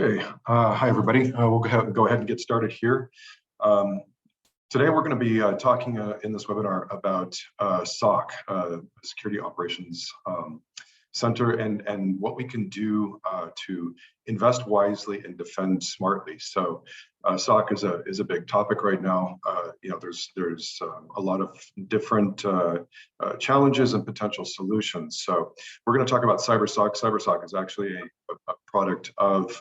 Okay, hi everybody. We'll go ahead and get started here. Um, Today we're going to be talking in this webinar about SOC, Security Operations Center, and what we can do to invest wisely and defend smartly. So SOC is a big topic right now. There's a lot of different challenges and potential solutions. So we're going to talk about CyberSOC. CyberSOC is actually a product of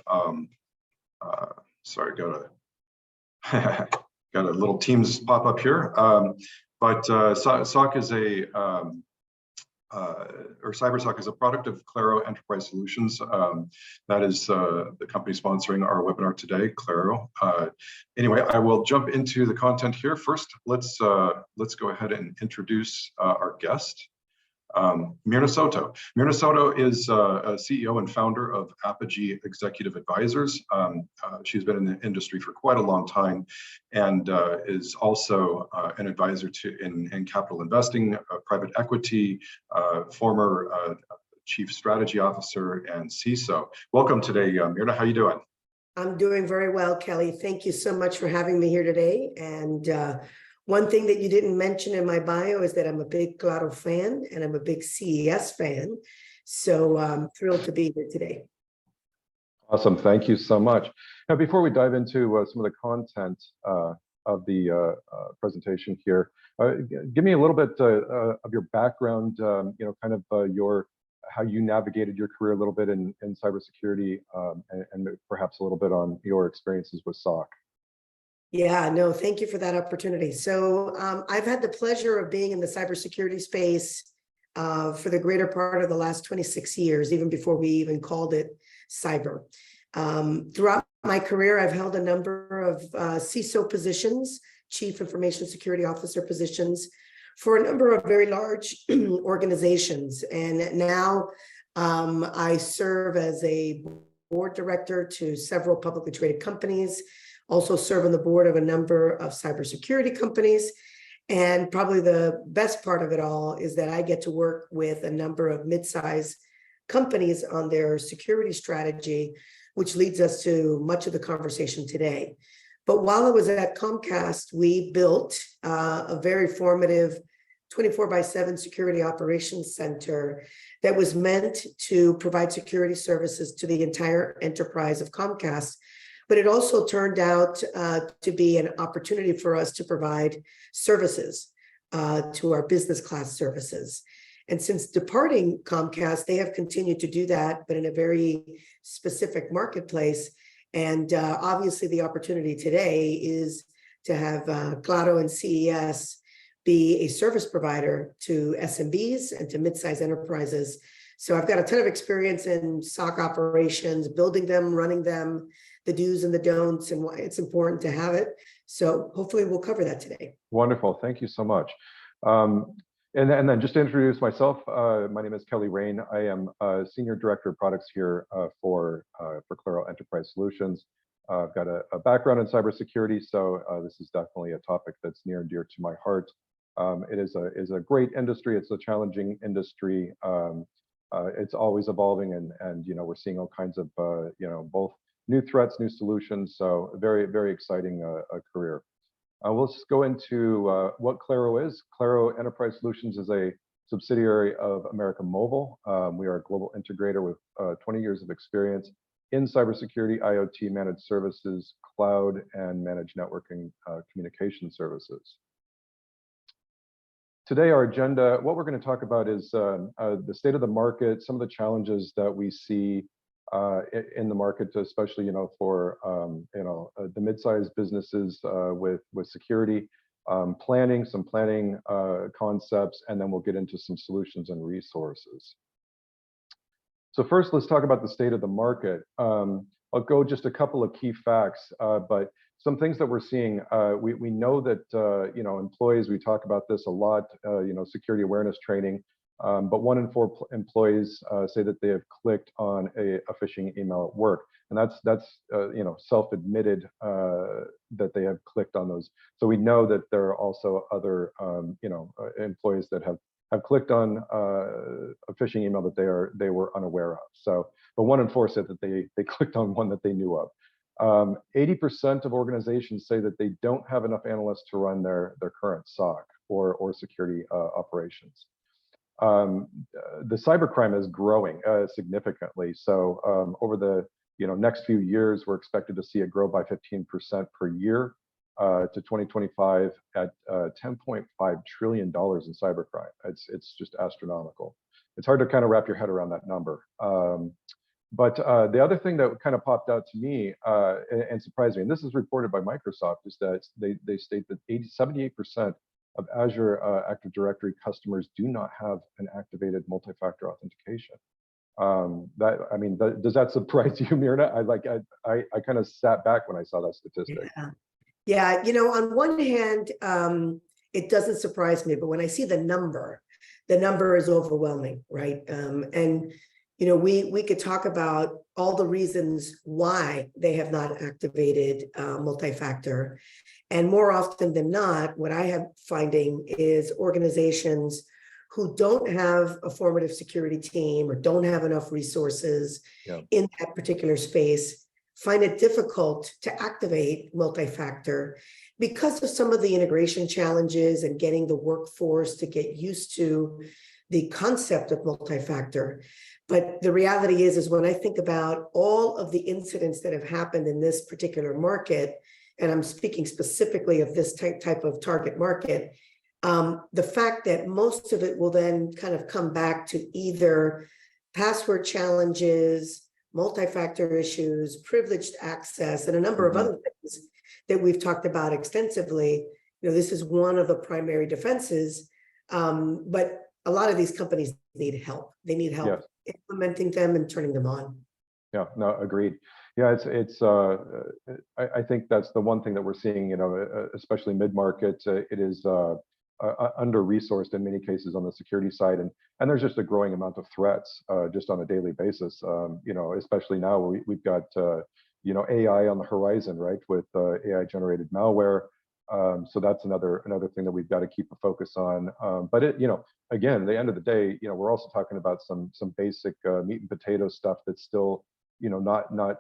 sorry, got a little Teams pop up here. SOC is or CyberSOC is a product of Claro Enterprise Solutions. That is the company sponsoring our webinar today, Claro. Anyway, I will jump into the content here. First, let's go ahead and introduce our guest. Myrna Soto. Myrna Soto is a CEO and founder of Apogee Executive Advisors. She's been in the industry for quite a long time and is also an advisor in capital investing, private equity, former chief strategy officer, and CISO. Welcome today, Myrna. How you doing? I'm doing very well, Kelly. Thank you so much for having me here today. And one thing that you didn't mention in my bio is that I'm a big Claro fan and I'm a big CES fan. So I'm thrilled to be here today. Awesome. Thank you so much. Now, before we dive into some of the content of the presentation here, give me a little bit of your background, kind of how you navigated your career a little bit in cybersecurity and perhaps a little bit on your experiences with SOC. Yeah, no, thank you for that opportunity. So I've had the pleasure of being in the cybersecurity space for the greater part of the last 26 years, even before we even called it cyber. Throughout my career, I've held a number of CISO positions, Chief Information Security Officer positions, for a number of very large organizations. And now I serve as a board director to several publicly traded companies, also serve on the board of a number of cybersecurity companies. And probably the best part of it all is that I get to work with a number of mid-sized companies on their security strategy, which leads us to much of the conversation today. But while I was at Comcast, we built a very formative 24/7 security operations center that was meant to provide security services to the entire enterprise of Comcast. But it also turned out to be an opportunity for us to provide services to our business class services. And since departing Comcast, they have continued to do that, but in a very specific marketplace. And obviously the opportunity today is to have Claro and CES be a service provider to SMBs and to mid-sized enterprises. So I've got a ton of experience in SOC operations, building them, running them, the do's and the don'ts, and why it's important to have it. So hopefully we'll cover that today. Wonderful. Thank you so much. And then just to introduce myself, my name is Kelly Rain. I am Senior Director of Products here for Claro Enterprise Solutions. I've got a background in cybersecurity, so this is definitely a topic that's near and dear to my heart. It is a great industry. It's a challenging industry. It's always evolving, and we're seeing all kinds of both new threats, new solutions. So a very, very exciting career. We'll just go into what Claro is. Claro Enterprise Solutions is a subsidiary of America Mobile. We are a global integrator with 20 years of experience in cybersecurity, IoT, managed services, cloud, and managed networking communication services. Today, our agenda, what we're going to talk about is the state of the market, some of the challenges that we see in the market, especially for the mid-sized businesses with security, some planning concepts, and then we'll get into some solutions and resources. So first, let's talk about the state of the market. I'll go just a couple of key facts, but some things that we're seeing. We know that employees, we talk about this a lot. Security awareness training. But 1 in 4 employees say that they have clicked on a phishing email at work, and that's self-admitted that they have clicked on those. So we know that there are also other employees that have have clicked on a phishing email that they were unaware of. So, but 1 in 4 said that they clicked on one that they knew of. 80% of organizations say that they don't have enough analysts to run their current SOC or security operations. The cybercrime is growing significantly. So over the next few years, we're expected to see it grow by 15% per year to 2025 at $10.5 trillion in cybercrime. It's just astronomical. It's hard to kind of wrap your head around that number. But the other thing that kind of popped out to me and surprised me, and this is reported by Microsoft, is that they state that 78% of Azure Active Directory customers do not have an activated multi-factor authentication. Does that surprise you, Myrna? I kind of sat back when I saw that statistic. Yeah. On one hand, it doesn't surprise me, but when I see the number is overwhelming, right? And we could talk about all the reasons why they have not activated multi-factor. And more often than not, what I have finding is organizations who don't have a formative security team or don't have enough resources in that particular space find it difficult to activate multi-factor because of some of the integration challenges and getting the workforce to get used to the concept of multi-factor. But the reality is when I think about all of the incidents that have happened in this particular market, and I'm speaking specifically of this type of target market, the fact that most of it will then kind of come back to either password challenges, multi-factor issues, privileged access, and a number of other things that we've talked about extensively. This is one of the primary defenses, but a lot of these companies need help. They need help implementing them and turning them on. Yeah, no, agreed. Yeah, I think that's the one thing that we're seeing, especially mid-market. It is under-resourced in many cases on the security side, and there's just a growing amount of threats just on a daily basis. Especially now we've got AI on the horizon, right, with AI-generated malware. So that's another thing that we've got to keep a focus on. But again, at the end of the day, we're also talking about some basic meat and potato stuff that's still not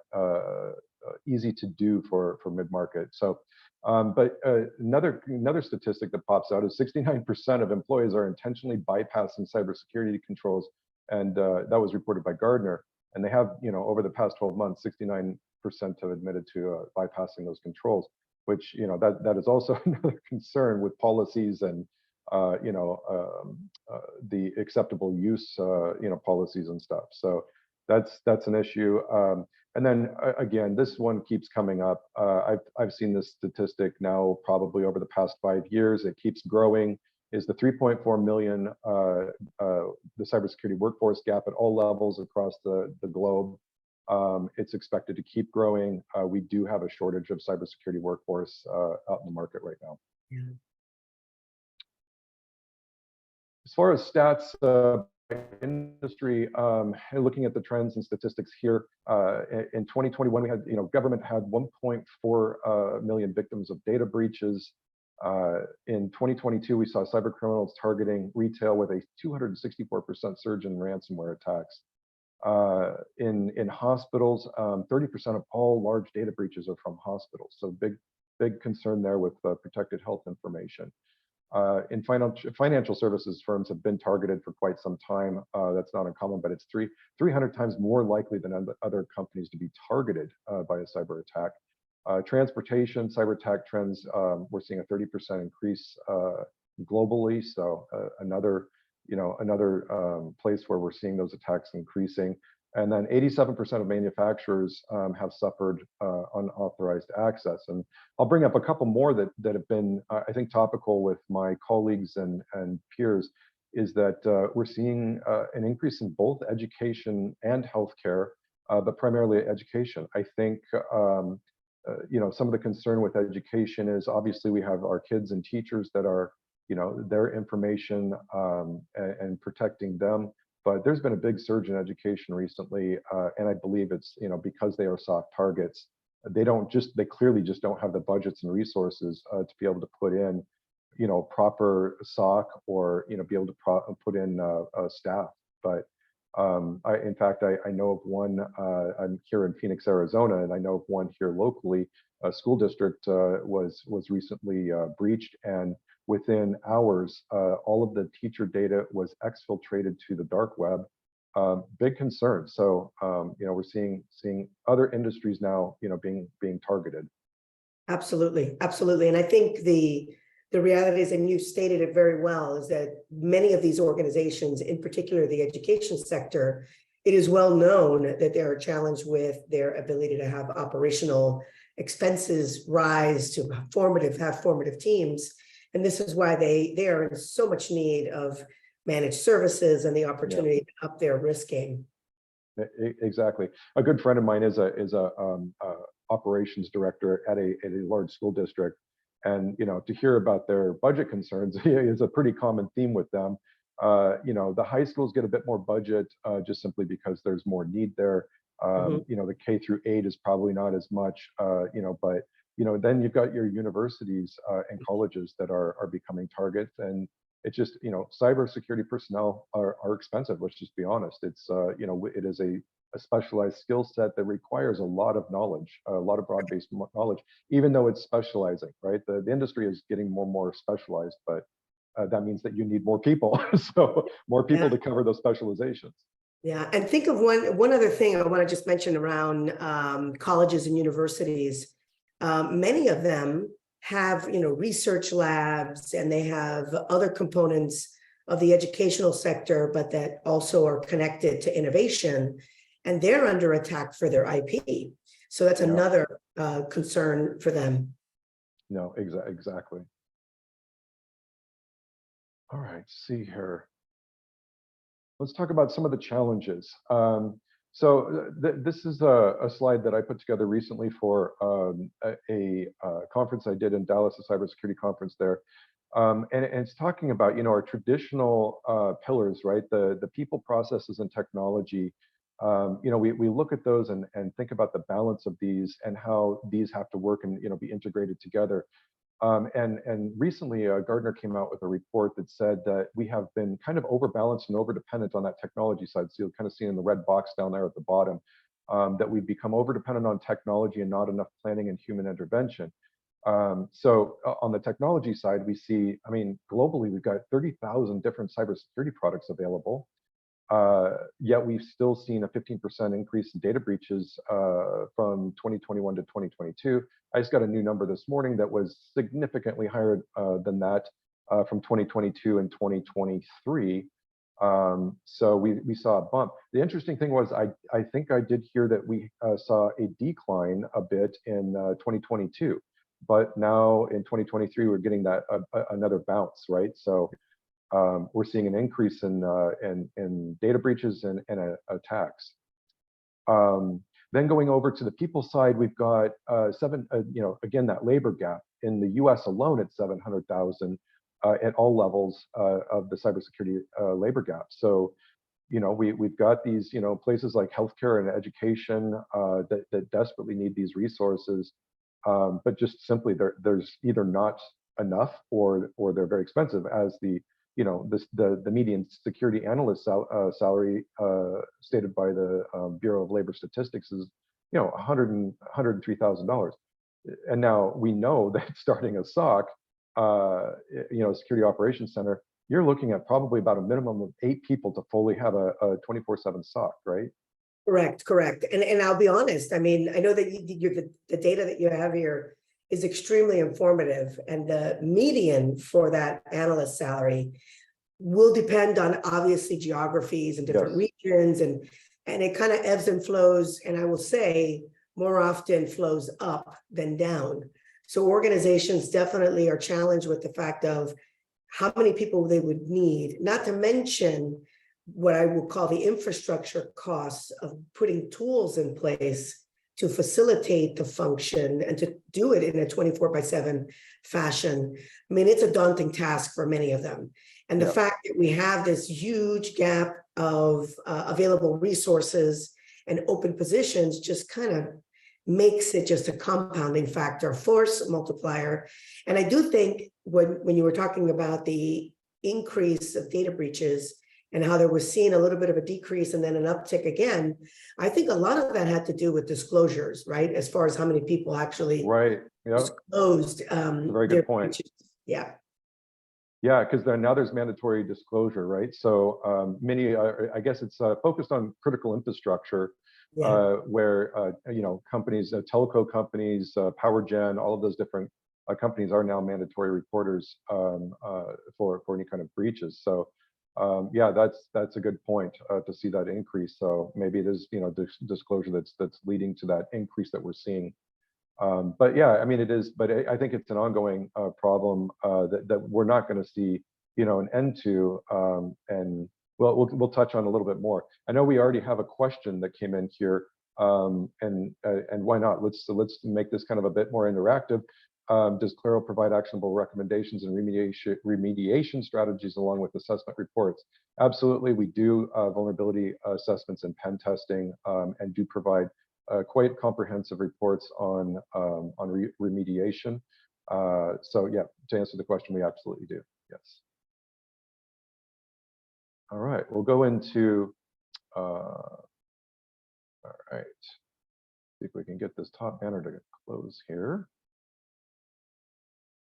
easy to do for mid-market. So, but another statistic that pops out is 69% of employees are intentionally bypassing cybersecurity controls, and that was reported by Gartner. And they have, over the past 12 months, 69% have admitted to bypassing those controls, which that is also another concern with policies and the acceptable use policies and stuff. So that's an issue. And then again, this one keeps coming up. I've seen this statistic now probably over the past 5 years. It keeps growing. Is the 3.4 million the cybersecurity workforce gap at all levels across the globe. It's expected to keep growing. We do have a shortage of cybersecurity workforce out in the market right now. Yeah. As far as stats industry, looking at the trends and statistics here, in 2021 we had, government had 1.4 million victims of data breaches. In 2022 we saw cyber criminals targeting retail with a 264% surge in ransomware attacks. In hospitals, 30% of all large data breaches are from hospitals. So big concern there with protected health information. In financial services, firms have been targeted for quite some time. That's not uncommon, but it's 300 times more likely than other companies to be targeted by a cyber attack. Transportation, cyber attack trends, we're seeing a 30% increase globally. So another place where we're seeing those attacks increasing. And then 87% of manufacturers have suffered unauthorized access. And I'll bring up a couple more that have been, I think, topical with my colleagues and peers, is that we're seeing an increase in both education and healthcare, but primarily education. I think, some of the concern with education is obviously we have our kids and teachers that are, their information and protecting them. But there's been a big surge in education recently, and I believe it's because they are soft targets. They clearly just don't have the budgets and resources to be able to put in, proper SOC or be able to put in staff. But in fact, I know of one. I'm here in Phoenix, Arizona, and I know of one here locally. A school district was recently breached, and within hours, all of the teacher data was exfiltrated to the dark web. Big concern. So we're seeing other industries now being targeted. Absolutely, absolutely. And I think the reality is, and you stated it very well, is that many of these organizations, in particular the education sector, it is well known that they are challenged with their ability to have operational expenses rise, to have formative teams. And this is why they are in so much need of managed services and the opportunity to up their risk game. Exactly. A good friend of mine is a operations director at a large school district, and to hear about their budget concerns is a pretty common theme with them. The high schools get a bit more budget just simply because there's more need there. The K through 8 is probably not as much, but then you've got your universities and colleges that are becoming targets, and it's just cybersecurity personnel are expensive. Let's just be honest. It's it is a specialized skill set that requires a lot of knowledge, a lot of broad-based knowledge, even though it's specializing, right? The industry is getting more and more specialized, but that means that you need more people. So more people to cover those specializations. Yeah, and think of one other thing I want to just mention around colleges and universities. Many of them have research labs, and they have other components of the educational sector, but that also are connected to innovation, and they're under attack for their IP. So that's another concern for them. No, exactly. All right, see here. Let's talk about some of the challenges. So this is a slide that I put together recently for a conference I did in Dallas, a cybersecurity conference there. And it's talking about, our traditional pillars, right? The people, processes, and technology. We look at those and think about the balance of these and how these have to work and, be integrated together. And recently, Gartner came out with a report that said that we have been kind of overbalanced and overdependent on that technology side. So you'll kind of see in the red box down there at the bottom that we've become overdependent on technology and not enough planning and human intervention. So on the technology side, we see, globally, we've got 30,000 different cybersecurity products available. Yet we've still seen a 15% increase in data breaches from 2021 to 2022. I just got a new number this morning that was significantly higher than that from 2022 and 2023. So we saw a bump. The interesting thing was I think I did hear that we saw a decline a bit in 2022, but now in 2023 we're getting that another bounce, right? So we're seeing an increase in data breaches and attacks. Then going over to the people side, we've got again, that labor gap in the U.S. alone at 700,000 at all levels of the cybersecurity labor gap. So, we've got these, places like healthcare and education that desperately need these resources, but just simply there's either not enough or they're very expensive, as the median security analyst salary stated by the Bureau of Labor Statistics is, $103,000. And now we know that starting a SOC, Security Operations Center, you're looking at probably about a minimum of 8 people to fully have a 24/7 SOC, right? Correct. And I'll be honest. I know that the data that you have here is extremely informative, and the median for that analyst salary will depend on obviously geographies and different regions, and it kind of ebbs and flows, and I will say more often flows up than down. So organizations definitely are challenged with the fact of how many people they would need, not to mention what I would call the infrastructure costs of putting tools in place to facilitate the function and to do it in a 24/7 fashion. It's a daunting task for many of them. And the fact that we have this huge gap of available resources and open positions just kind of makes it just a compounding factor, force multiplier. And I do think when you were talking about the increase of data breaches and how there was seen a little bit of a decrease and then an uptick again, I think a lot of that had to do with disclosures, right? As far as how many people actually disclosed very good point. breaches. Yeah. Yeah, because now there's mandatory disclosure, right? So many, I guess it's focused on critical infrastructure, where companies, telco companies, power gen, all of those different companies are now mandatory reporters for any kind of breaches. So yeah, that's a good point to see that increase. So maybe it is disclosure that's leading to that increase that we're seeing. But yeah, I mean, it is, but I think it's an ongoing problem that we're not going to see, an end to. And we'll touch on a little bit more. I know we already have a question that came in here, and why not? Let's make this kind of a bit more interactive. Does Claro provide actionable recommendations and remediation strategies along with assessment reports? Absolutely, we do vulnerability assessments and pen testing, and do provide quite comprehensive reports on remediation. So yeah, to answer the question, we absolutely do. Yes. All right, we'll go into. All right, see if we can get this top banner to close here.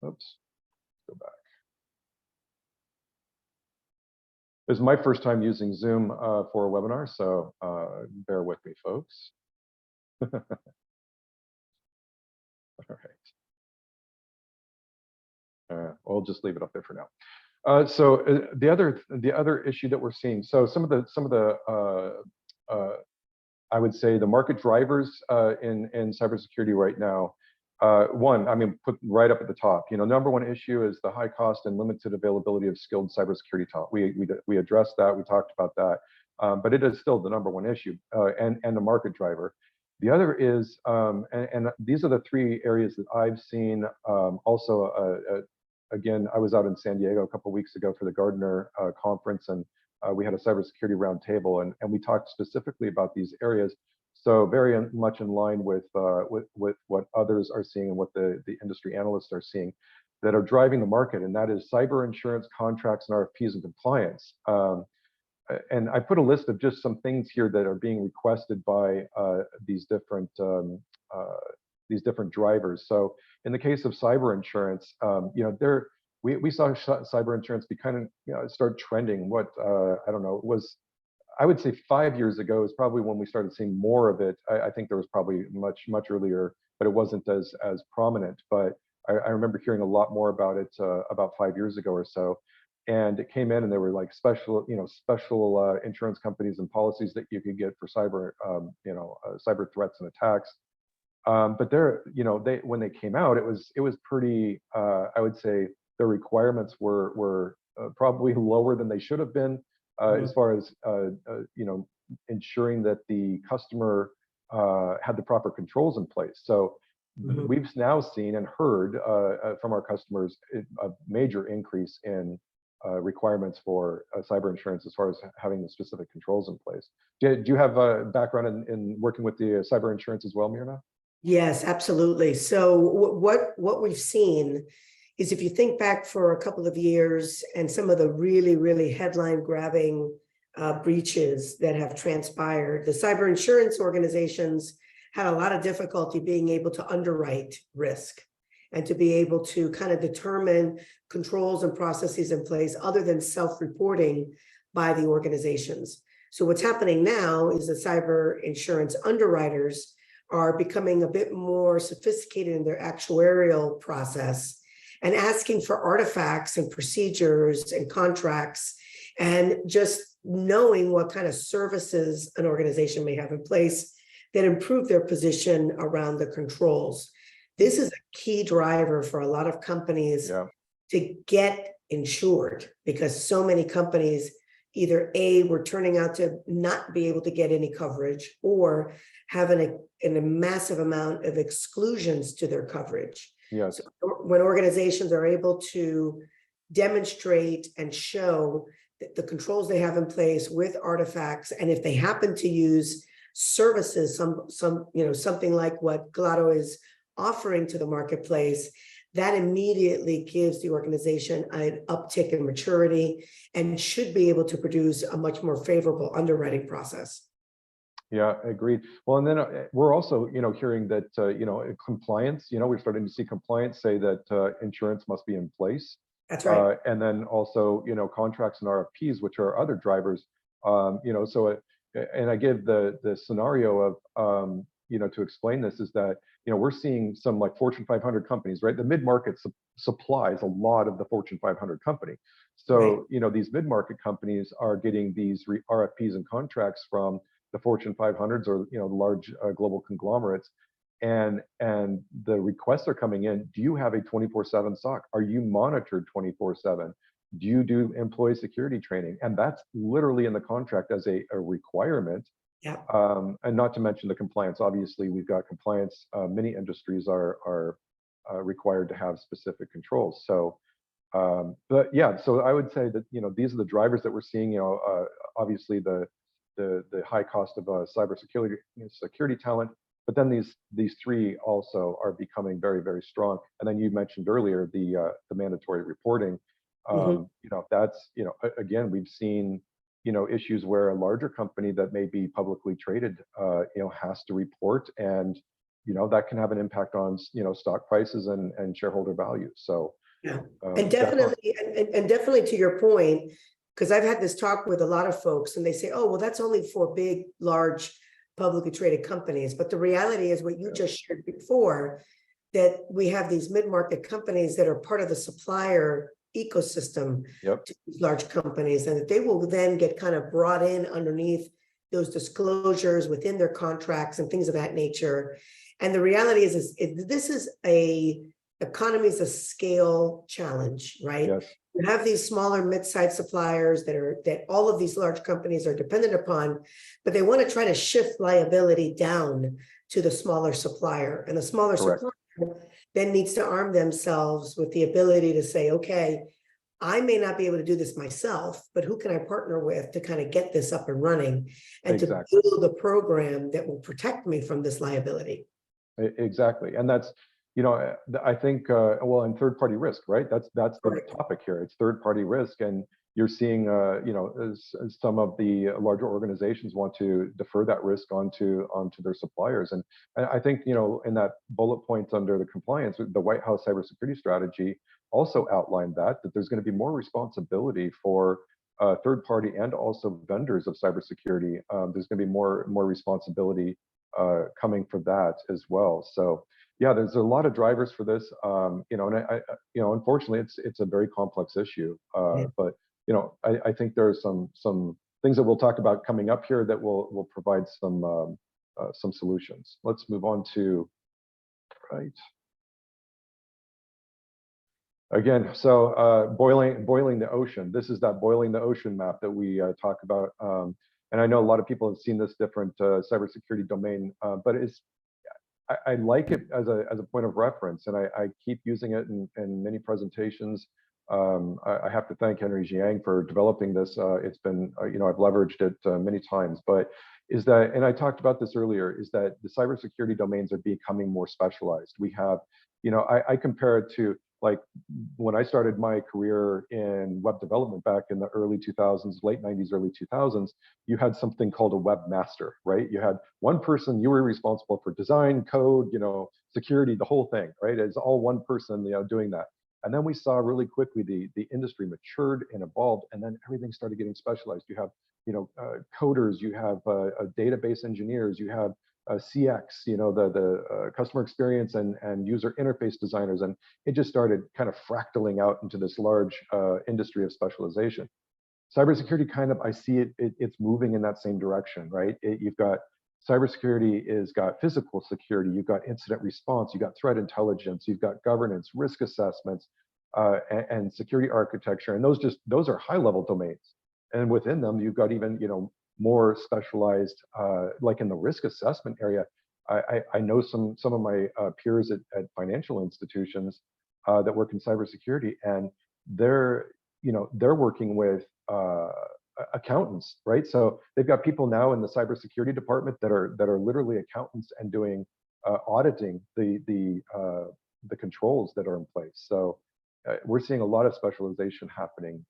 Oops, go back. This is my first time using Zoom for a webinar, so bear with me, folks. All right. We'll just leave it up there for now. So the other issue that we're seeing. So some of the I would say the market drivers in cybersecurity right now. One, I mean, put right up at the top. Number one issue is the high cost and limited availability of skilled cybersecurity talent. We addressed that. We talked about that, but it is still the number one issue and the market driver. The other is, and these are the three areas that I've seen. Also, again, I was out in San Diego a couple of weeks ago for the Gartner conference, and we had a cybersecurity roundtable, and we talked specifically about these areas. So very much in line with what others are seeing and what the industry analysts are seeing that are driving the market, and that is cyber insurance contracts and RFPs and compliance. And I put a list of just some things here that are being requested by these different drivers. So in the case of cyber insurance, we saw cyber insurance be kind of start trending. What I don't know, it was, I would say 5 years ago is probably when we started seeing more of it. I think there was probably much earlier, but it wasn't as prominent. But I remember hearing a lot more about it about 5 years ago or so. And it came in, and there were like special insurance companies and policies that you could get for cyber, cyber threats and attacks. But when they came out, it was pretty. I would say the requirements were probably lower than they should have been, as far as ensuring that the customer had the proper controls in place. So we've now seen and heard from our customers a major increase in requirements for cyber insurance as far as having the specific controls in place. Do you have a background in working with the cyber insurance as well, Mirna? Yes, absolutely. So what we've seen is, if you think back for a couple of years and some of the really headline grabbing breaches that have transpired, the cyber insurance organizations had a lot of difficulty being able to underwrite risk and to be able to kind of determine controls and processes in place other than self-reporting by the organizations. So what's happening now is the cyber insurance underwriters are becoming a bit more sophisticated in their actuarial process and asking for artifacts and procedures and contracts, and just knowing what kind of services an organization may have in place that improve their position around the controls. This is a key driver for a lot of companies to get insured, because so many companies either A, were turning out to not be able to get any coverage, or having a massive amount of exclusions to their coverage. Yes. So when organizations are able to demonstrate and show that the controls they have in place with artifacts, and if they happen to use services, something like what Claro is offering to the marketplace, that immediately gives the organization an uptick in maturity and should be able to produce a much more favorable underwriting process. Yeah, agreed. Well, and then we're also, hearing that, compliance, we're starting to see compliance say that insurance must be in place. That's right. And then also, contracts and RFPs, which are other drivers. And I give the scenario of, to explain this is that, we're seeing some like Fortune 500 companies, right? The mid-market supplies a lot of the Fortune 500 company. So, Right. These mid-market companies are getting these RFPs and contracts from the Fortune 500s or, large global conglomerates. And the requests are coming in. Do you have a 24/7 SOC? Are you monitored 24/7? Do you do employee security training? And that's literally in the contract as a requirement. Yeah. And not to mention the compliance. Obviously, we've got compliance. Many industries are required to have specific controls. So, but yeah, so I would say that these are the drivers that we're seeing. Obviously the high cost of cybersecurity security talent. But then these three also are becoming very, very strong. And then you mentioned earlier the mandatory reporting. That's again, we've seen issues where a larger company that may be publicly traded has to report, and that can have an impact on stock prices and shareholder value. So yeah, and definitely, and definitely to your point, because I've had this talk with a lot of folks, and they say, "Oh, well, that's only for big, large." Publicly traded companies. But the reality is what you just shared before, that we have these mid-market companies that are part of the supplier ecosystem to these large companies, and that they will then get kind of brought in underneath those disclosures within their contracts and things of that nature. And the reality is this is a economies of scale challenge, right? Yes. You have these smaller mid-sized suppliers that all of these large companies are dependent upon, but they want to try to shift liability down to the smaller supplier. And the smaller supplier then needs to arm themselves with the ability to say, okay, I may not be able to do this myself, but who can I partner with to kind of get this up and running and to build a program that will protect me from this liability? Exactly. And that's, I think, well, and third-party risk, right? That's the topic here. It's third-party risk, and you're seeing, as some of the larger organizations want to defer that risk onto their suppliers. And I think, in that bullet point under the compliance, the White House cybersecurity strategy also outlined that there's going to be more responsibility for third-party and also vendors of cybersecurity. There's going to be more responsibility coming for that as well. So. Yeah, there's a lot of drivers for this, and unfortunately, it's a very complex issue. But I think there are some things that we'll talk about coming up here that will provide some solutions. Let's move on to again. So boiling the ocean. This is that boiling the ocean map that we talk about, and I know a lot of people have seen this different cybersecurity domain, but I like it as a point of reference, and I keep using it in many presentations. I have to thank Henry Jiang for developing this. It's been, I've leveraged it many times, but is that, and I talked about this earlier, is that the cybersecurity domains are becoming more specialized. We have, I compare it to like when I started my career in web development back in the early 2000s, late 90s, early 2000s, you had something called a webmaster, right? You had one person, you were responsible for design, code, security, the whole thing, right? It's all one person, doing that. And then we saw really quickly the industry matured and evolved, and then everything started getting specialized. You have, coders, you have database engineers, you have CX, the customer experience and user interface designers, and it just started kind of fractaling out into this large industry of specialization. Cybersecurity kind of, I see it's moving in that same direction, right? You've got cybersecurity is got physical security, you've got incident response, you've got threat intelligence, you've got governance, risk assessments, and security architecture, and those are high-level domains. And within them, you've got even more specialized, like in the risk assessment area. I know some of my peers at financial institutions that work in cybersecurity, and they're working with accountants, right? So they've got people now in the cybersecurity department that are literally accountants and doing auditing the controls that are in place. So we're seeing a lot of specialization happening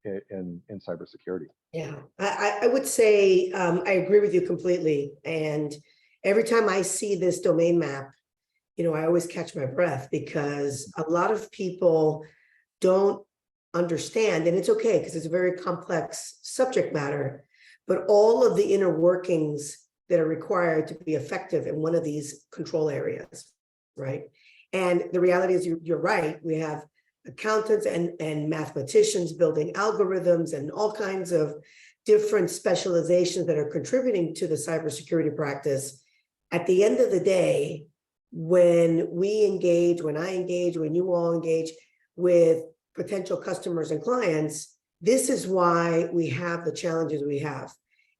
in cybersecurity. Yeah, I would say I agree with you completely. And every time I see this domain map, I always catch my breath, because a lot of people don't understand, and it's okay because it's a very complex subject matter, but all of the inner workings that are required to be effective in one of these control areas, right? And the reality is you're right. We have accountants and mathematicians building algorithms and all kinds of different specializations that are contributing to the cybersecurity practice. At the end of the day, when we engage, when I engage, when you all engage with potential customers and clients, this is why we have the challenges we have.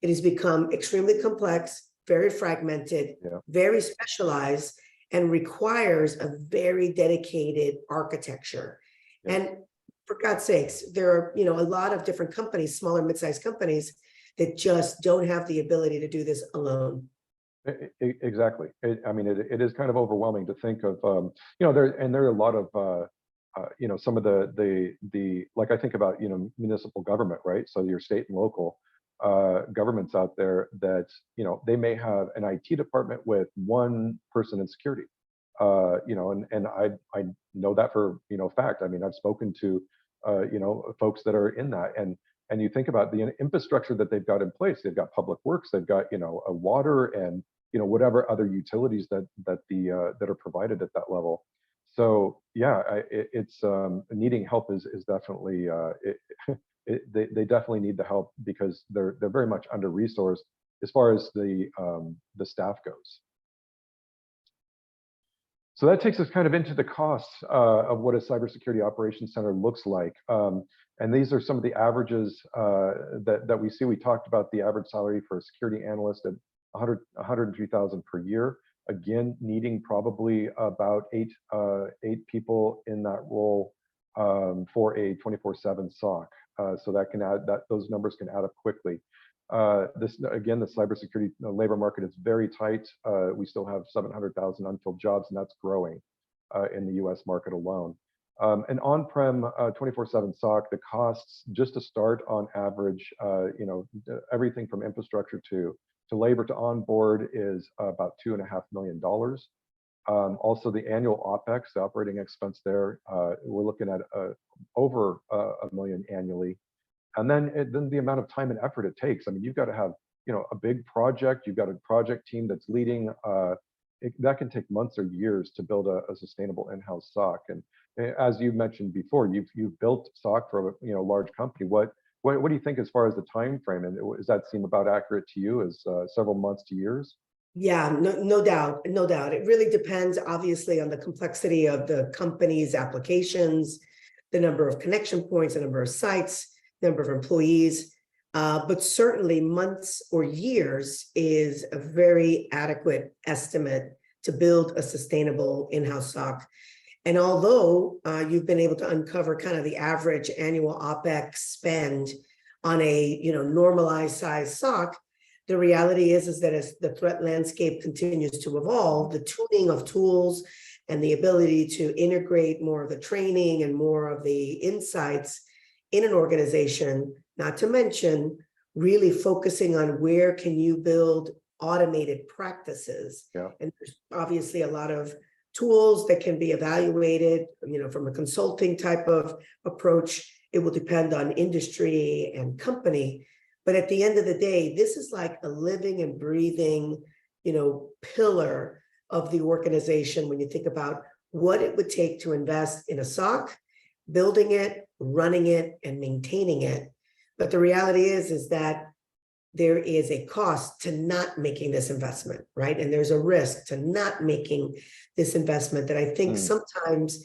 It has become extremely complex, very fragmented, very specialized, and requires a very dedicated architecture. And for God's sakes, there are a lot of different companies, smaller, mid-sized companies, that just don't have the ability to do this alone. Exactly. It is kind of overwhelming to think of, there are a lot of, some of the like I think about, municipal government, right? So your state and local governments out there that, they may have an IT department with one person in security, and I know that for, fact. I've spoken to, folks that are in that, and you think about the infrastructure that they've got in place. They've got public works, they've got, a water and, whatever other utilities that are provided at that level. So yeah, it's needing help is definitely they definitely need the help, because they're very much under resourced as far as the staff goes. So that takes us kind of into the costs of what a cybersecurity operations center looks like. And these are some of the averages that we see. We talked about the average salary for a security analyst at $103,000 per year. Again, needing probably about eight people in that role for a 24/7 SOC. So that can those numbers can add up quickly. Again, the cybersecurity labor market is very tight. We still have 700,000 unfilled jobs, and that's growing in the U.S. market alone. An on-prem 24/7 SOC, the costs just to start on average, everything from infrastructure to labor to onboard is about $2.5 million. Also, the annual OPEX, the operating expense there, we're looking at over $1 million annually. And then the amount of time and effort it takes. You've got to have, a big project. You've got a project team that's leading. That can take months or years to build a sustainable in-house SOC. And as you mentioned before, you've built SOC for a large company. What do you think as far as the time frame? And does that seem about accurate to you, as several months to years? Yeah, no doubt. It really depends, obviously, on the complexity of the company's applications, the number of connection points, the number of sites, number of employees. But certainly months or years is a very adequate estimate to build a sustainable in-house SOC. And although you've been able to uncover kind of the average annual OPEX spend on a normalized size SOC, the reality is that as the threat landscape continues to evolve, the tuning of tools and the ability to integrate more of the training and more of the insights in an organization, not to mention really focusing on where can you build automated practices. Yeah. And there's obviously a lot of tools that can be evaluated, from a consulting type of approach. It will depend on industry and company. But at the end of the day, this is like a living and breathing, pillar of the organization when you think about what it would take to invest in a SOC, building it, running it, and maintaining it. But the reality is that there is a cost to not making this investment, right? And there's a risk to not making this investment that I think sometimes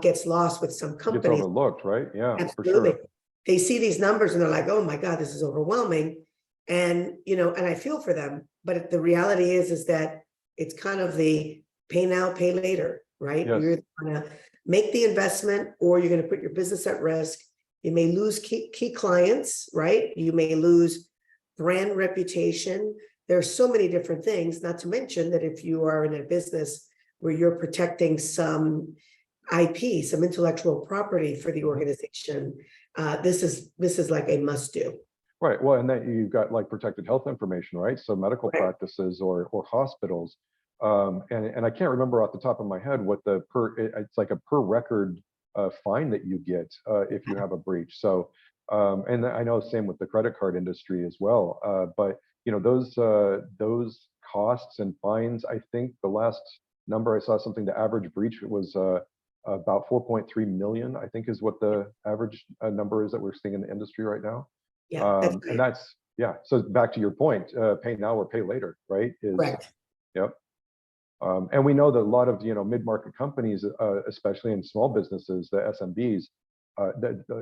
gets lost with some companies. Gets overlooked, right? Yeah, absolutely. For sure. They see these numbers and they're like, oh my God, this is overwhelming. And, and I feel for them, but the reality is that it's kind of the pay now, pay later, right? Yes. You're going to make the investment, or you're going to put your business at risk. You may lose key clients, right? You may lose brand reputation. There's so many different things, not to mention that if you are in a business where you're protecting some IP, some intellectual property for the organization, this is like a must do. Right. Well, and then you've got like protected health information, right? So medical Right. practices or hospitals. And I can't remember off the top of my head what it's like a per record fine that you get if you have a breach. So, and I know same with the credit card industry as well. But you know, those costs and fines, I think the last number I saw something, the average breach was about 4.3 million, I think is what the average number is that we're seeing in the industry right now. Yeah, that's And that's, yeah. So back to your point, pay now or pay later, right? correct. Yep. And we know that a lot of, mid-market companies, especially in small businesses, the SMBs,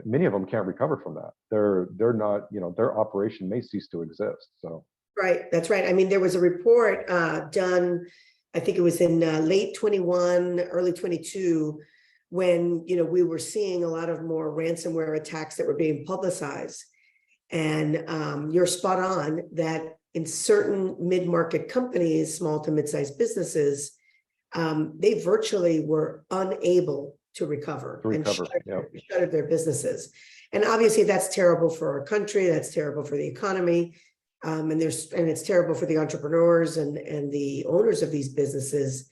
many of them can't recover from that. They're not, their operation may cease to exist. So. Right, that's right. I mean, there was a report done, I think it was in late 21, early 22, when we were seeing a lot of more ransomware attacks that were being publicized. And you're spot on that in certain mid-market companies, small to mid-sized businesses, they virtually were unable to recover and shuttered their businesses. And obviously that's terrible for our country, that's terrible for the economy. And it's terrible for the entrepreneurs and the owners of these businesses,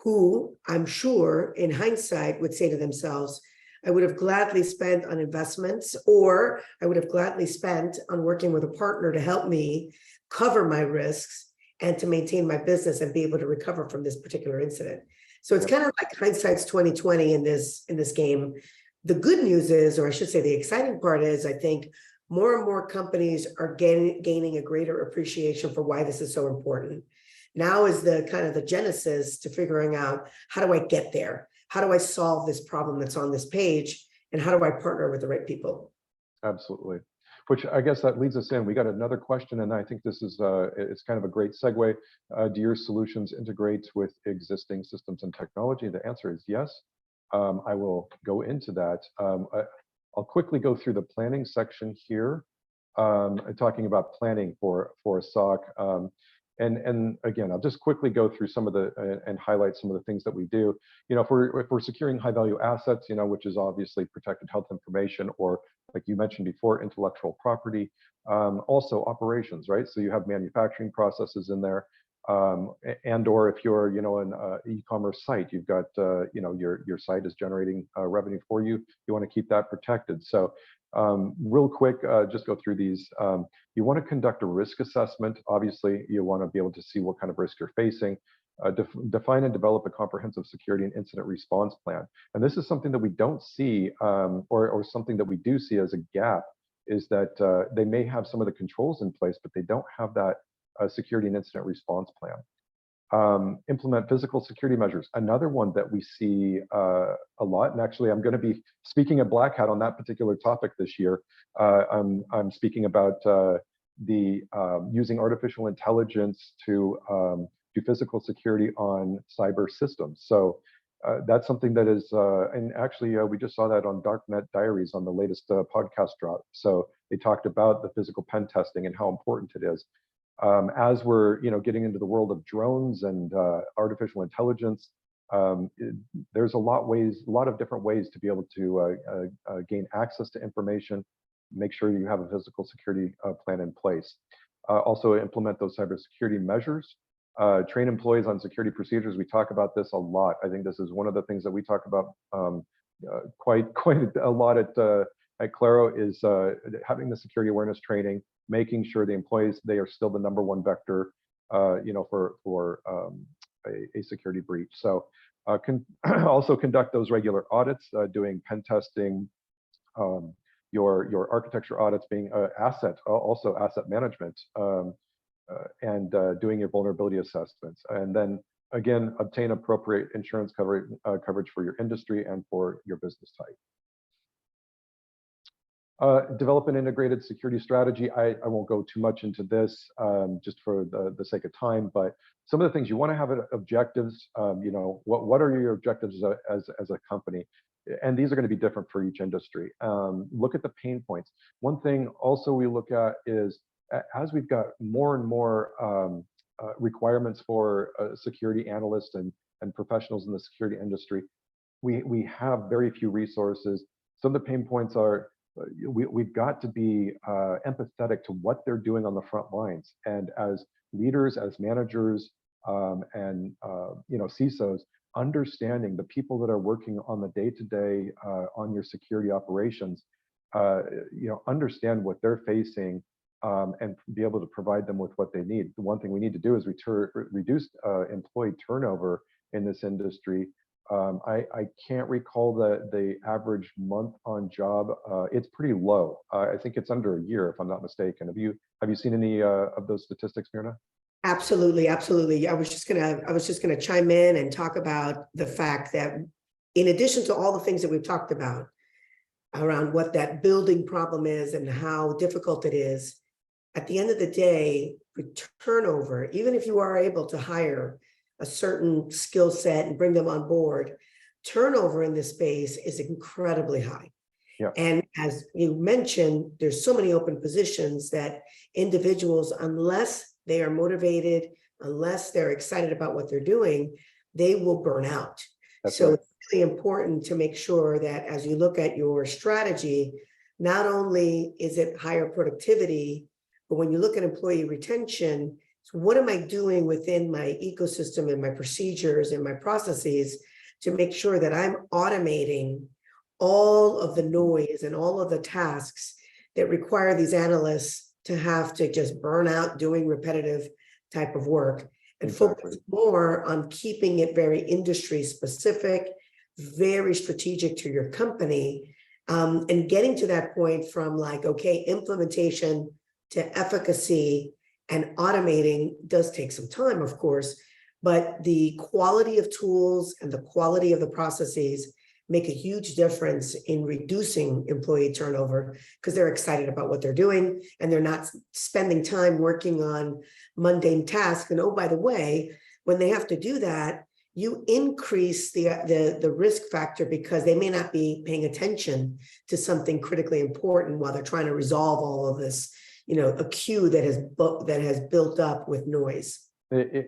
who I'm sure in hindsight would say to themselves, I would have gladly spent on investments, or I would have gladly spent on working with a partner to help me cover my risks and to maintain my business and be able to recover from this particular incident. So it's kind of like hindsight's 2020 in this game. The good news is, or I should say the exciting part is, I think more and more companies are gaining a greater appreciation for why this is so important. Now is the kind of the genesis to figuring out, how do I get there? How do I solve this problem that's on this page? And how do I partner with the right people? Absolutely. Which I guess that leads us in. We got another question, and I think this is it's kind of a great segue. Do your solutions integrate with existing systems and technology? The answer is yes. I will go into that. I'll quickly go through the planning section here, talking about planning for a SOC. And again, I'll just quickly go through some of and highlight some of the things that we do. If we're securing high value assets, which is obviously protected health information, or like you mentioned before, intellectual property, also operations, right? So you have manufacturing processes in there, and or if you're, an e-commerce site, you've got, your site is generating revenue for you. You want to keep that protected. So real quick, just go through these. You want to conduct a risk assessment. Obviously, you want to be able to see what kind of risk you're facing. Define and develop a comprehensive security and incident response plan. And this is something that we don't see, or something that we do see as a gap, is that they may have some of the controls in place, but they don't have that security and incident response plan. Implement physical security measures. Another one that we see a lot, and actually I'm going to be speaking at Black Hat on that particular topic this year. I'm speaking about using artificial intelligence to do physical security on cyber systems. So that's something that is, and actually we just saw that on Darknet Diaries on the latest podcast drop. So they talked about the physical pen testing and how important it is. As we're getting into the world of drones and artificial intelligence, there's a lot of different ways to be able to gain access to information. Make sure you have a physical security plan in place. Also implement those cybersecurity measures. Train employees on security procedures. We talk about this a lot. I think this is one of the things that we talk about quite a lot at Claro, is having the security awareness training, making sure the employees, they are still the #1 vector, for a security breach. So also conduct those regular audits, doing pen testing, your architecture audits, being also asset management, and doing your vulnerability assessments. And then again, obtain appropriate insurance coverage for your industry and for your business type. Develop an integrated security strategy. I won't go too much into this, just for the sake of time, but some of the things you want to have objectives. What are your objectives as a company? and these are going to be different for each industry. Look at the pain points. One thing also we look at is as we've got more and more requirements for security analysts and professionals in the security industry, we have very few resources. Some of the pain points are we've got to be empathetic to what they're doing on the front lines. And as leaders, as managers, and CISOs, understanding the people that are working on the day-to-day on your security operations, understand what they're facing and be able to provide them with what they need. The one thing we need to do is reduce employee turnover in this industry. I can't recall the average month on job. It's pretty low. I think it's under a year, if I'm not mistaken. Have you seen any of those statistics, Myrna? Absolutely, absolutely. I was just gonna chime in and talk about the fact that in addition to all the things that we've talked about around what that building problem is and how difficult it is, at the end of the day, with turnover, even if you are able to hire a certain skill set and bring them on board, turnover in this space is incredibly high. Yeah. And as you mentioned, there's so many open positions that individuals, unless they are motivated, unless they're excited about what they're doing, they will burn out. That's so right. It's really important to make sure that as you look at your strategy, not only is it higher productivity, but when you look at employee retention, so what am I doing within my ecosystem and my procedures and my processes to make sure that I'm automating all of the noise and all of the tasks that require these analysts to have to just burn out doing repetitive type of work, and focus more on keeping it very industry specific, very strategic to your company, and getting to that point from like, okay, implementation to efficacy and automating does take some time, of course, but the quality of tools and the quality of the processes make a huge difference in reducing employee turnover because they're excited about what they're doing and they're not spending time working on mundane tasks. And oh, by the way, when they have to do that, you increase the risk factor because they may not be paying attention to something critically important while they're trying to resolve all of this, a queue that has built up with noise.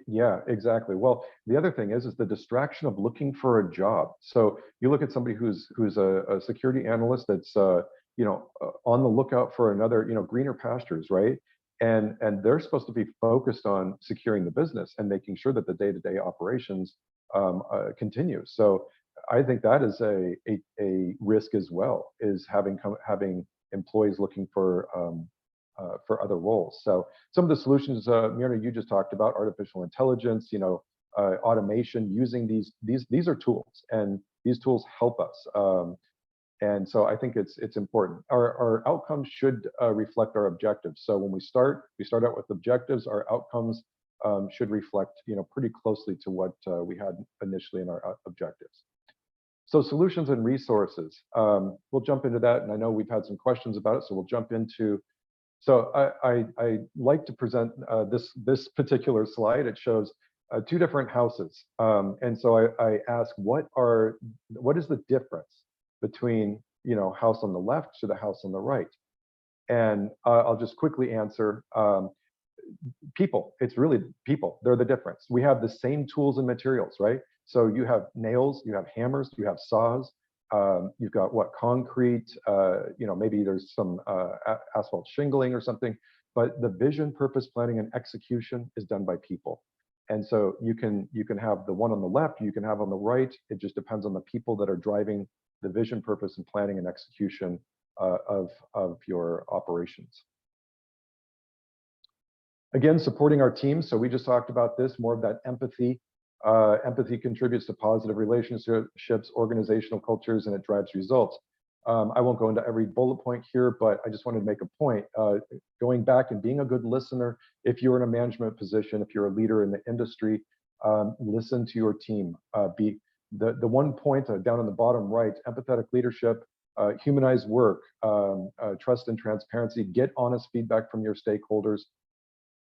Yeah, exactly. Well, the other thing is the distraction of looking for a job. So you look at somebody who's a security analyst that's on the lookout for another greener pastures, right? And they're supposed to be focused on securing the business and making sure that the day-to-day operations continue. So I think that is a risk as well, is having employees looking for other roles. So some of the solutions, Myrna, you just talked about, artificial intelligence, automation, using these are tools, and these tools help us. And so I think it's important. Our outcomes should reflect our objectives. So when we start out with objectives. Our outcomes should reflect, pretty closely to what we had initially in our objectives. So solutions and resources. We'll jump into that, and I know we've had some questions about it, so we'll jump into. So I like to present this particular slide. It shows two different houses, and so I ask, what is the difference between house on the left to the house on the right? And I'll just quickly answer. People. It's really people. They're the difference. We have the same tools and materials, right? So you have nails, you have hammers, you have saws. You've got concrete, maybe there's some asphalt shingling or something, but the vision, purpose, planning, and execution is done by people. And so you can have the one on the left, you can have on the right. It just depends on the people that are driving the vision, purpose, and planning and execution of your operations. Again, supporting our teams. So we just talked about this, more of that empathy. Empathy contributes to positive relationships, organizational cultures, and it drives results. I won't go into every bullet point here, but I just wanted to make a point. Going back and being a good listener, if you're in a management position, if you're a leader in the industry, listen to your team. Be the one point down on the bottom right, empathetic leadership, humanize work, trust and transparency, get honest feedback from your stakeholders.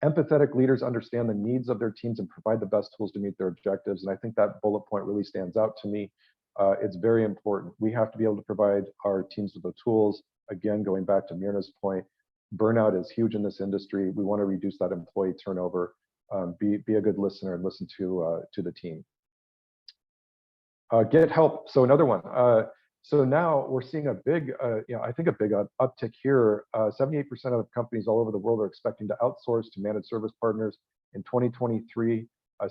Empathetic leaders understand the needs of their teams and provide the best tools to meet their objectives. And I think that bullet point really stands out to me. It's very important. We have to be able to provide our teams with the tools. Again, going back to Myrna's point, burnout is huge in this industry. We want to reduce that employee turnover. Be a good listener and listen to the team. Get help. So another one. So now we're seeing a big, I think a big uptick here. 78% of companies all over the world are expecting to outsource to managed service partners in 2023.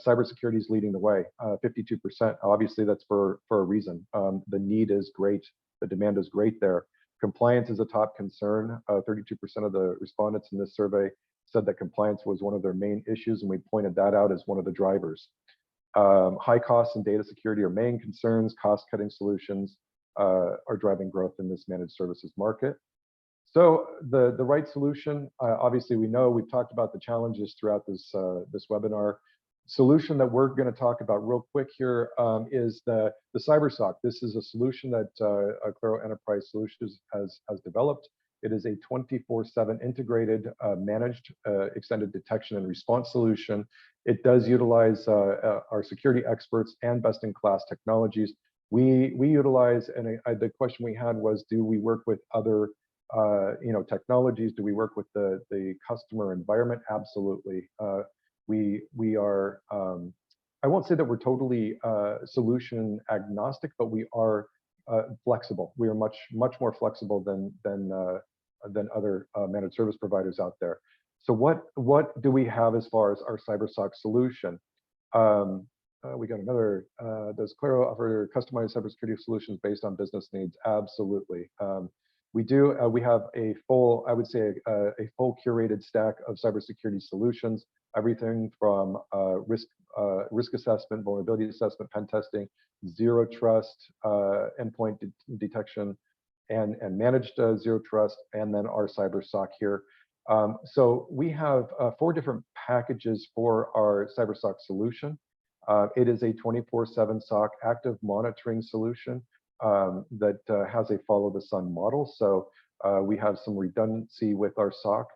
Cybersecurity is leading the way, 52%. Obviously, that's for a reason. The need is great. The demand is great there. Compliance is a top concern. 32% of the respondents in this survey said that compliance was one of their main issues, and we pointed that out as one of the drivers. High costs and data security are main concerns. Cost-cutting solutions are driving growth in this managed services market. So the right solution, obviously we know, we've talked about the challenges throughout this webinar. Solution that we're going to talk about real quick here is the CyberSOC. This is a solution that Claro Enterprise Solutions has developed. It is a 24/7 integrated, managed, extended detection and response solution. It does utilize our security experts and best-in-class technologies. We utilize, and the question we had was, do we work with other technologies? Do we work with the customer environment? Absolutely. We are, I won't say that we're totally solution agnostic, but we are flexible. We are much more flexible than other managed service providers out there. So what do we have as far as our CyberSOC solution? We got another. Does Claro offer customized cybersecurity solutions based on business needs? Absolutely. We do. We have a full, I would say, a full curated stack of cybersecurity solutions. Everything from risk assessment, vulnerability assessment, pen testing, zero trust, endpoint detection, and managed zero trust, and then our CyberSOC here. So we have 4 different packages for our CyberSOC solution. It is a 24/7 SOC active monitoring solution that has a follow the sun model. So we have some redundancy with our SOC.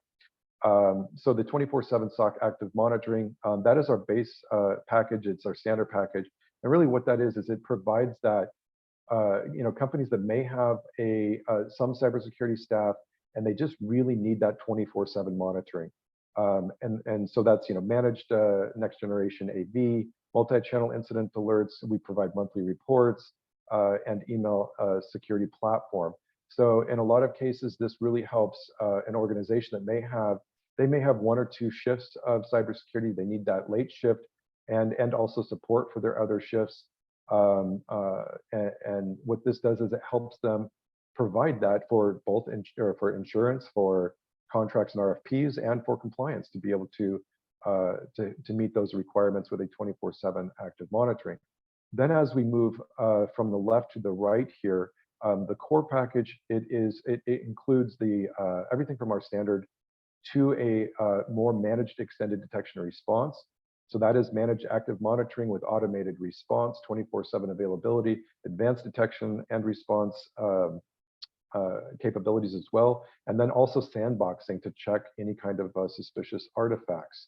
So the 24/7 SOC active monitoring, that is our base package. It's our standard package. And really what that is it provides that, companies that may have some cybersecurity staff and they just really need that 24/7 monitoring. And so that's, managed next generation AV, multi-channel incident alerts. We provide monthly reports and email security platform. So in a lot of cases, this really helps an organization that may have 1 or 2 shifts of cybersecurity. They need that late shift and also support for their other shifts. And what this does is it helps them provide that for both for insurance, for contracts and RFPs, and for compliance to be able to meet those requirements with a 24/7 active monitoring. Then as we move from the left to the right here, the core package, it includes everything from our standard to a more managed extended detection and response. So that is managed active monitoring with automated response, 24/7 availability, advanced detection and response capabilities as well, and then also sandboxing to check any kind of suspicious artifacts.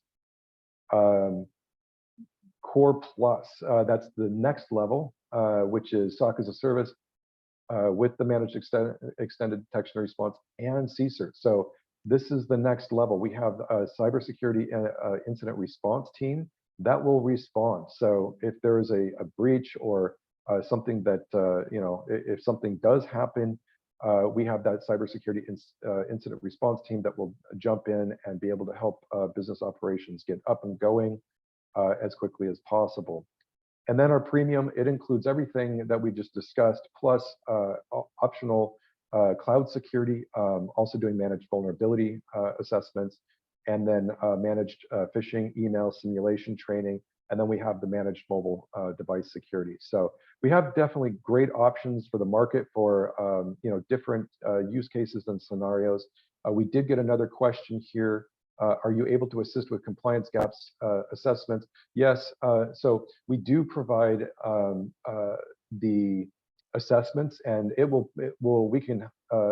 Core Plus, that's the next level, which is SOC-as-a-Service with the managed extended detection and response and CSIRT. So this is the next level. We have a cybersecurity incident response team that will respond. So if there is a breach or something that, if something does happen, we have that cybersecurity incident response team that will jump in and be able to help business operations get up and going as quickly as possible. And then our premium, it includes everything that we just discussed, plus optional cloud security, also doing managed vulnerability assessments, and then managed phishing, email simulation training, and then we have the managed mobile device security. So we have definitely great options for the market for different use cases and scenarios. We did get another question here. Are you able to assist with compliance gaps assessments? Yes. So we do provide the assessments, and we can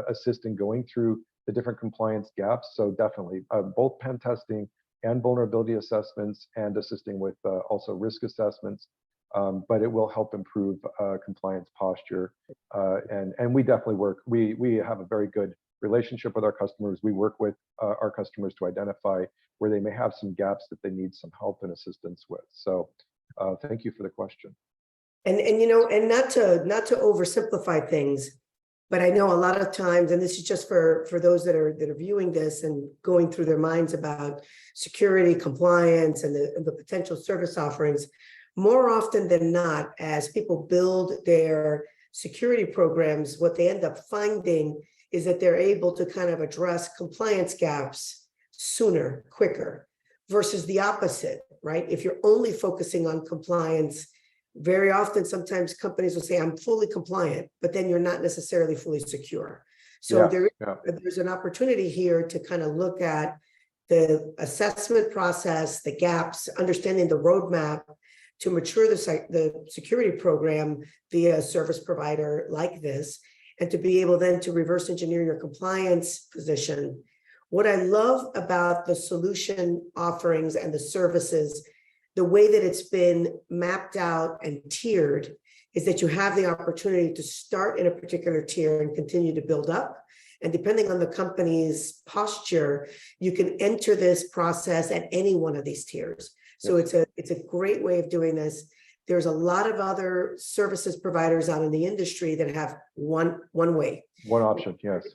assist in going through the different compliance gaps. So definitely both pen testing and vulnerability assessments, and assisting with also risk assessments. but it will help improve compliance posture. And we definitely work, we have a very good relationship with our customers. We work with our customers to identify where they may have some gaps that they need some help and assistance with. So thank you for the question. And you know, and not to oversimplify things, but I know a lot of times, and this is just for those that are viewing this and going through their minds about security, compliance, and the potential service offerings, more often than not, as people build their security programs, what they end up finding is that they're able to kind of address compliance gaps sooner, quicker, versus the opposite, right? If you're only focusing on compliance, very often, sometimes companies will say, I'm fully compliant, but then you're not necessarily fully secure. So there's an opportunity here to kind of look at the assessment process, the gaps, understanding the roadmap to mature the security program via a service provider like this, and to be able then to reverse engineer your compliance position. What I love about the solution offerings and the services, the way that it's been mapped out and tiered, is that you have the opportunity to start in a particular tier and continue to build up. And depending on the company's posture, you can enter this process at any one of these tiers. So it's a great way of doing this. There's a lot of other services providers out in the industry that have one way. One option, yes.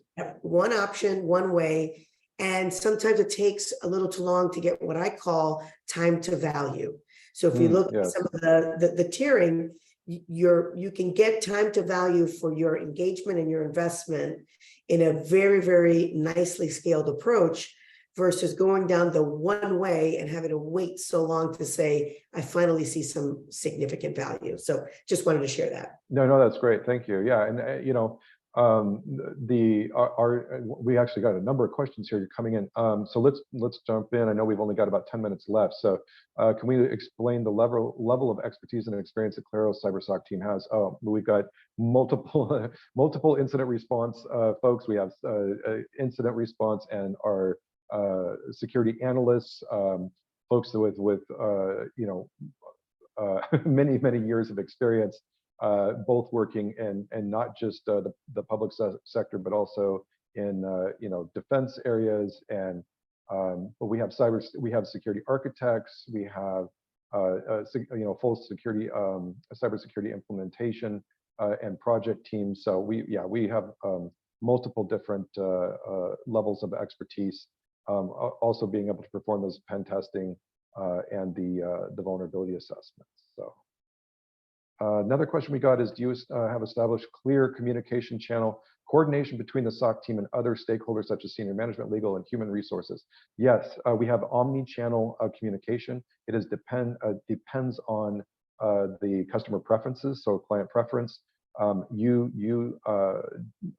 One option, one way. And sometimes it takes a little too long to get what I call time to value. So if you look at some of the tiering, you can get time to value for your engagement and your investment in a very, very nicely scaled approach, versus going down the one way and having to wait so long to say, I finally see some significant value. So just wanted to share that. No, that's great. Thank you. Yeah, and you know, we actually got a number of questions here coming in. So let's jump in. I know we've only got about 10 minutes left. So can we explain the level of expertise and experience that Claro's CyberSOC team has? Oh, we've got multiple incident response folks. We have incident response and our security analysts, folks with you know, many years of experience, both working and not just the public sector, but also in you know, defense areas. And but we have security architects, we have you know, full security cybersecurity implementation and project teams. So we have multiple different levels of expertise. Also being able to perform those pen testing and the vulnerability assessments. So another question we got is, do you have established clear communication channel coordination between the SOC team and other stakeholders such as senior management, legal, and human resources? Yes, we have omni-channel communication. It is depends on the customer preferences. So client preference, you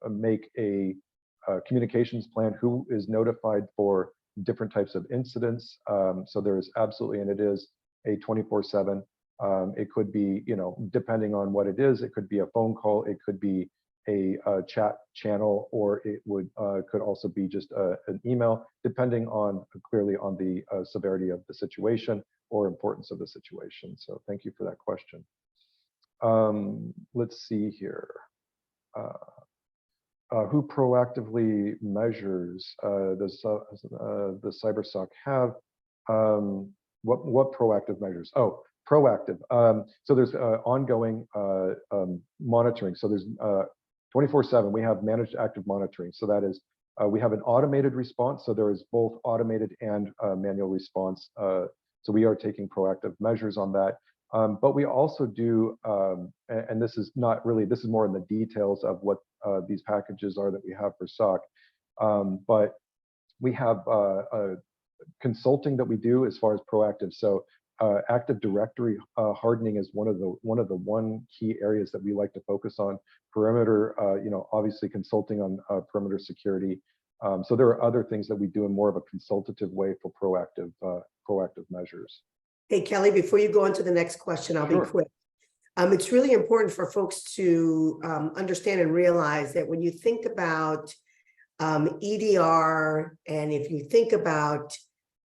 make a communications plan, who is notified for different types of incidents. So there is absolutely, and it is a 24/7. It could be, you know, depending on what it is, it could be a phone call, it could be a chat channel, or it could also be just an email, depending on clearly on the severity of the situation or importance of the situation. So thank you for that question. Let's see here. Who proactively measures does the CyberSOC have? What proactive measures? Oh, proactive. So there's ongoing monitoring. So there's 24/7. We have managed active monitoring. So that is, we have an automated response. So there is both automated and manual response. So we are taking proactive measures on that. But we also do, and this is not really, this is more in the details of what these packages are that we have for SOC. But we have consulting that we do as far as proactive. So Active Directory hardening is one of the key areas that we like to focus on. Perimeter, you know, obviously consulting on perimeter security. So there are other things that we do in more of a consultative way for proactive measures. Hey, Kelly, before you go on to the next question, I'll be quick. It's really important for folks to understand and realize that when you think about EDR, and if you think about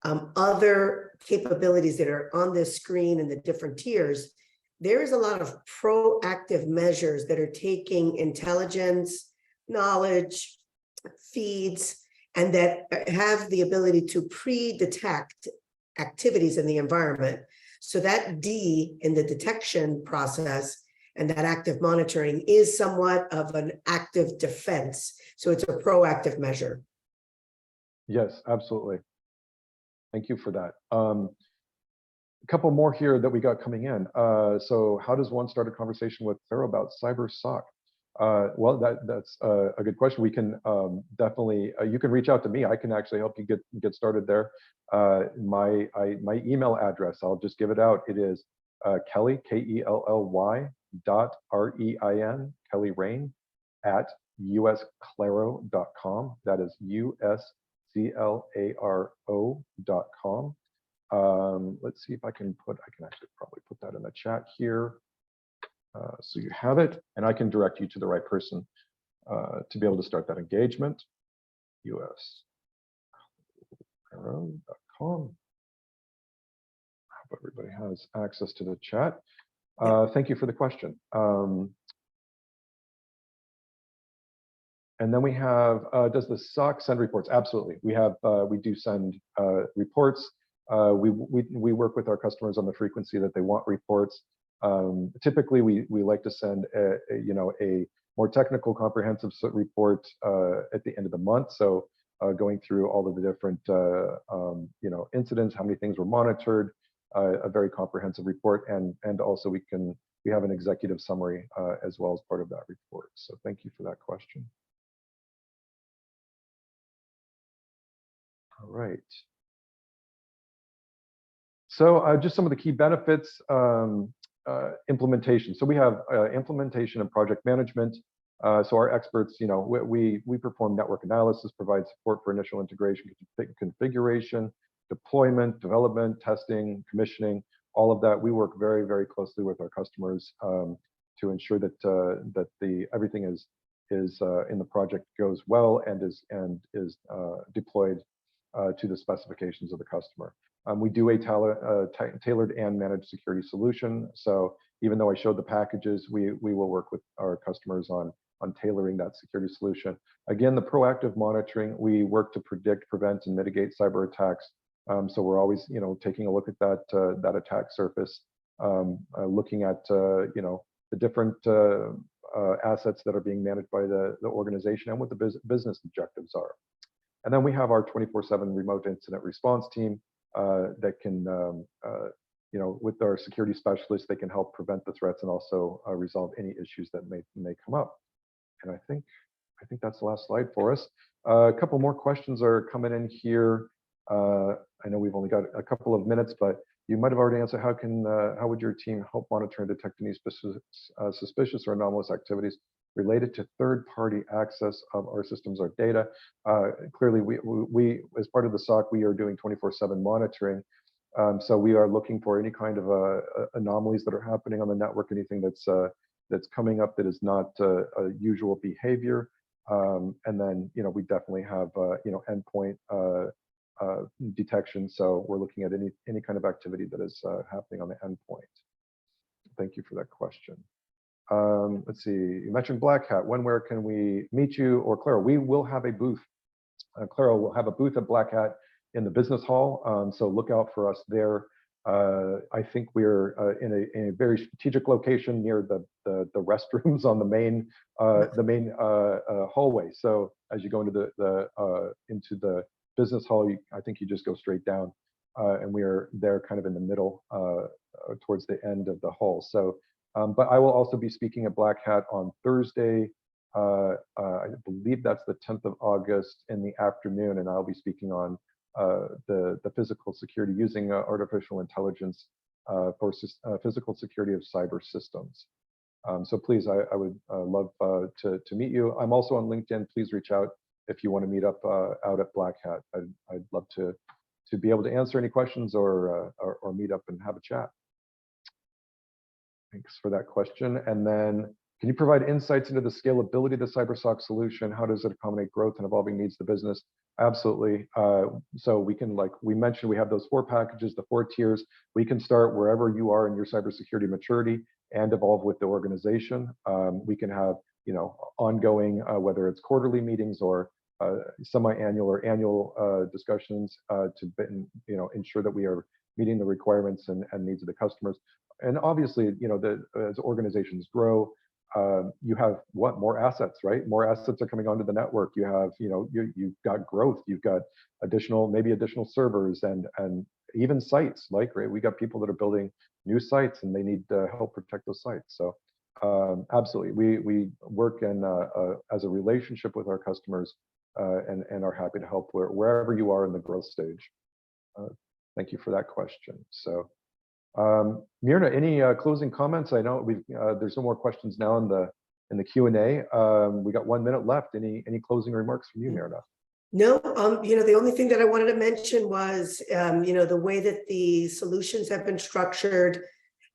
other capabilities that are on this screen in the different tiers, there is a lot of proactive measures that are taking intelligence, knowledge, feeds, and that have the ability to pre-detect activities in the environment. So that D in the detection process and that active monitoring is somewhat of an active defense. So it's a proactive measure. Yes, absolutely. Thank you for that. A couple more here that we got coming in. So how does one start a conversation with Claro about CyberSOC? Well, that's a good question. We can definitely, you can reach out to me. I can actually help you get started there. My email address, I'll just give it out. It is Kelly, Kelly .Rein, Kelly Rain, at usclaro.com. That is usclaro.com. Let's see if I can actually probably put that in the chat here. So you have it, and I can direct you to the right person to be able to start that engagement. usclaro.com. I hope everybody has access to the chat. Thank you for the question. And then we have, does the SOC send reports? Absolutely. We do send reports. We work with our customers on the frequency that they want reports. Typically, we like to send a more technical, comprehensive report at the end of the month. So going through all of the different incidents, how many things were monitored, a very comprehensive report, and also we have an executive summary as well as part of that report. So thank you for that question. All right. So just some of the key benefits, implementation. So we have implementation and project management. So our experts, we perform network analysis, provide support for initial integration, configuration, deployment, development, testing, commissioning, all of that. We work very, very closely with our customers to ensure that everything is in the project goes well and is deployed to the specifications of the customer. We do a tailored and managed security solution. So even though I showed the packages, we will work with our customers on tailoring that security solution. Again, the proactive monitoring, we work to predict, prevent, and mitigate cyber attacks. So we're always, taking a look at that attack surface, looking at, the different assets that are being managed by the organization and what the business objectives are. And then we have our 24/7 remote incident response team that can, with our security specialists, they can help prevent the threats and also resolve any issues that may come up. And I think that's the last slide for us. A couple more questions are coming in here. I know we've only got a couple of minutes, but you might have already answered. How would your team help monitor and detect any suspicious or anomalous activities related to third-party access of our systems or data? Clearly, we as part of the SOC, we are doing 24/7 monitoring. So we are looking for any kind of anomalies that are happening on the network, anything that's coming up that is not a usual behavior. And then, we definitely have, endpoint detection. So we're looking at any kind of activity that is happening on the endpoint. Thank you for that question. Let's see, you mentioned Black Hat. When, where can we meet you or Claro? We will have a booth. Claro will have a booth at Black Hat in the business hall. So look out for us there. I think we're in a very strategic location near the restrooms on the main hallway. So as you go into the business hall, I think you just go straight down, and we are there kind of in the middle towards the end of the hall. So, but I will also be speaking at Black Hat on Thursday. I believe that's the 10th of August in the afternoon, and I'll be speaking on the physical security using artificial intelligence for physical security of cyber systems. So please, I would love to meet you. I'm also on LinkedIn. Please reach out if you want to meet up out at Black Hat. I'd love to be able to answer any questions or meet up and have a chat. Thanks for that question. And then Can you provide insights into the scalability of the CyberSOC solution? How does it accommodate growth and evolving needs of the business? Absolutely. So we can, like we mentioned, we have those 4 packages, the 4 tiers. We can start wherever you are in your cybersecurity maturity and evolve with the organization. We can have, ongoing, whether it's quarterly meetings or semi-annual or annual discussions to, ensure that we are meeting the requirements and needs of the customers. And obviously, as organizations grow, you have more assets, right? More assets are coming onto the network. You have, you've got growth. You've got maybe additional servers and even sites. Like, right, we got people that are building new sites and they need help protect those sites. So absolutely, we work in as a relationship with our customers and are happy to help wherever you are in the growth stage. Thank you for that question. So. Mirna, any closing comments? I know there's no more questions now in the Q&A. We got 1 minute left. Any closing remarks from you, Mirna? No, the only thing that I wanted to mention was, the way that the solutions have been structured,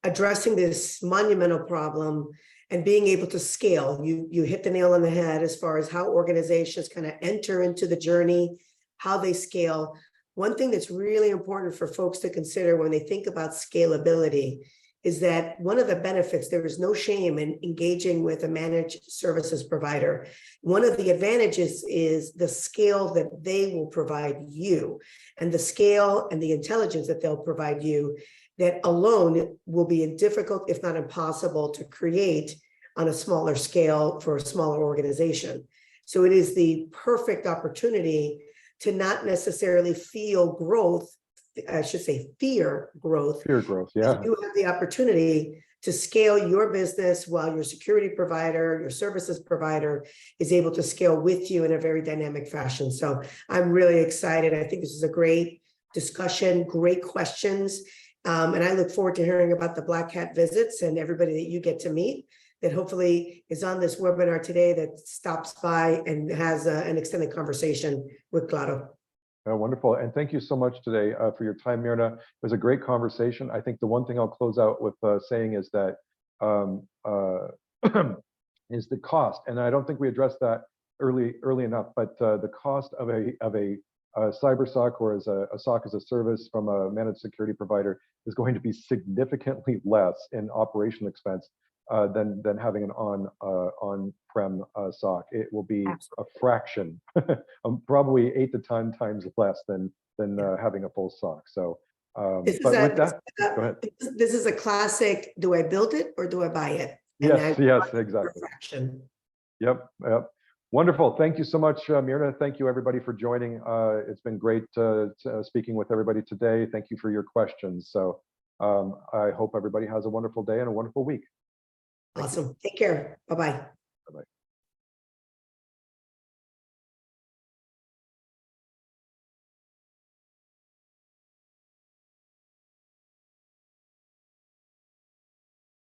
addressing this monumental problem and being able to scale. You hit the nail on the head as far as how organizations kind of enter into the journey, how they scale. One thing that's really important for folks to consider when they think about scalability is that one of the benefits, there is no shame in engaging with a managed services provider. One of the advantages is the scale that they will provide you, and the scale and the intelligence that they'll provide you that alone will be difficult, if not impossible, to create on a smaller scale for a smaller organization. So it is the perfect opportunity to not necessarily feel growth, I should say fear growth. Fear growth, yeah. You have the opportunity to scale your business while your security provider, your services provider is able to scale with you in a very dynamic fashion. So I'm really excited. I think this is a great discussion, great questions. And I look forward to hearing about the Black Hat visits and everybody that you get to meet that hopefully is on this webinar today that stops by and has an extended conversation with Claro. Oh, wonderful. And thank you so much today for your time, Mirna. It was a great conversation. I think the one thing I'll close out with saying is that is the cost. And I don't think we addressed that early enough, but the cost of a CyberSOC or as a SOC as a service from a managed security provider is going to be significantly less in operational expense than having an on-prem SOC. It will be a fraction, probably 8 to 10 times less than having a full SOC. So, but with that, go ahead. This is a classic. Do I build it or do I buy it? And yes, exactly. Yep. Wonderful. Thank you so much, Mirna. Thank you, everybody, for joining. It's been great speaking with everybody today. Thank you for your questions. So I hope everybody has a wonderful day and a wonderful week. Awesome. Take care. Bye-bye. Bye-bye.